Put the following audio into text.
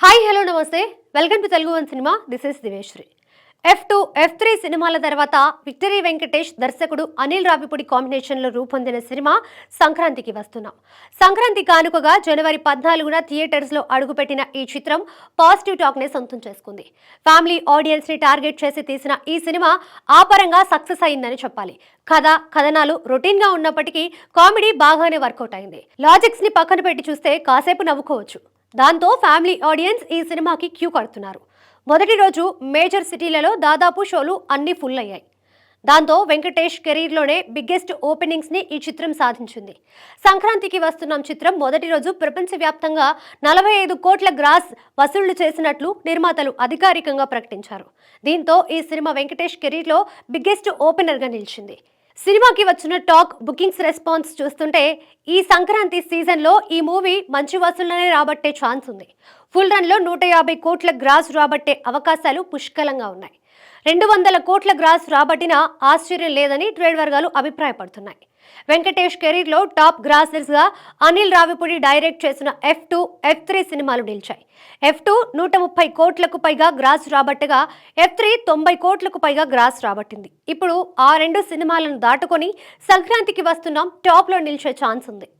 Hi hello నమస్తే welcome to Telugu one cinema. This is Diveshri. F2, F3 సినిమాల తర్వాత victory Venkatesh దర్శకుడు అనిల్ రావిపూడి కాంబినేషన్లో రూపొందిన సినిమా సంక్రాంతికి వస్తున్నాం. సంక్రాంతి కానుకగా జనవరి 14న థియేటర్స్లో అడుగుపెట్టిన ఈ చిత్రం పాజిటివ్ టాక్నే సొంతం చేసుకుంది. ఫ్యామిలీ ఆడియన్స్ని టార్గెట్ చేసి తీసిన ఈ సినిమా ఆ పరంగా సక్సెస్ అయిందని చెప్పాలి. కథనాలు రొటీన్గా ఉన్నప్పటికీ కామెడీ బాగానే వర్కౌట్ అయింది. లాజిక్స్ని పక్కన పెట్టి చూస్తే కాసేపు నవ్వుకోవచ్చు. దాంతో ఫ్యామిలీ ఆడియన్స్ ఈ సినిమాకి క్యూ కడుతున్నారు. మొదటి రోజు మేజర్ సిటీలలో దాదాపు షోలు అన్ని ఫుల్ అయ్యాయి. దాంతో వెంకటేష్ కెరీర్లోనే బిగ్గెస్ట్ ఓపెనింగ్స్ని ఈ చిత్రం సాధించింది. సంక్రాంతికి వస్తున్న చిత్రం మొదటి రోజు ప్రపంచవ్యాప్తంగా 45 కోట్ల గ్రాస్ వసూళ్లు చేసినట్లు నిర్మాతలు అధికారికంగా ప్రకటించారు. దీంతో ఈ సినిమా వెంకటేష్ కెరీర్లో బిగ్గెస్ట్ ఓపెనర్గా నిలిచింది. సినిమాకి వచ్చిన టాక్, బుకింగ్స్ రెస్పాన్స్ చూస్తుంటే ఈ సంక్రాంతి సీజన్లో ఈ మూవీ మంచి వసూళ్లనే రాబట్టే ఛాన్స్ ఉంది. ఫుల్ రన్లో 150 కోట్ల గ్రాస్ రాబట్టే అవకాశాలు పుష్కలంగా ఉన్నాయి. 200 కోట్ల గ్రాస్ రాబట్టినా ఆశ్చర్యం లేదని ట్రేడ్ వర్గాలు అభిప్రాయపడుతున్నాయి. వెంకటేష్ కెరీర్లో టాప్ గ్రాసర్స్గా అనిల్ రావిపూడి డైరెక్ట్ చేసిన F2, F3 సినిమాలు నిలిచాయి. F2 130 కోట్లకు పైగా గ్రాస్ రాబట్టగా F3 90 కోట్లకు పైగా గ్రాస్ రాబట్టింది. ఇప్పుడు ఆ రెండు సినిమాలను దాటుకొని సంక్రాంతికి వస్తున్నాం టాప్లో నిలిచే ఛాన్స్ ఉంది.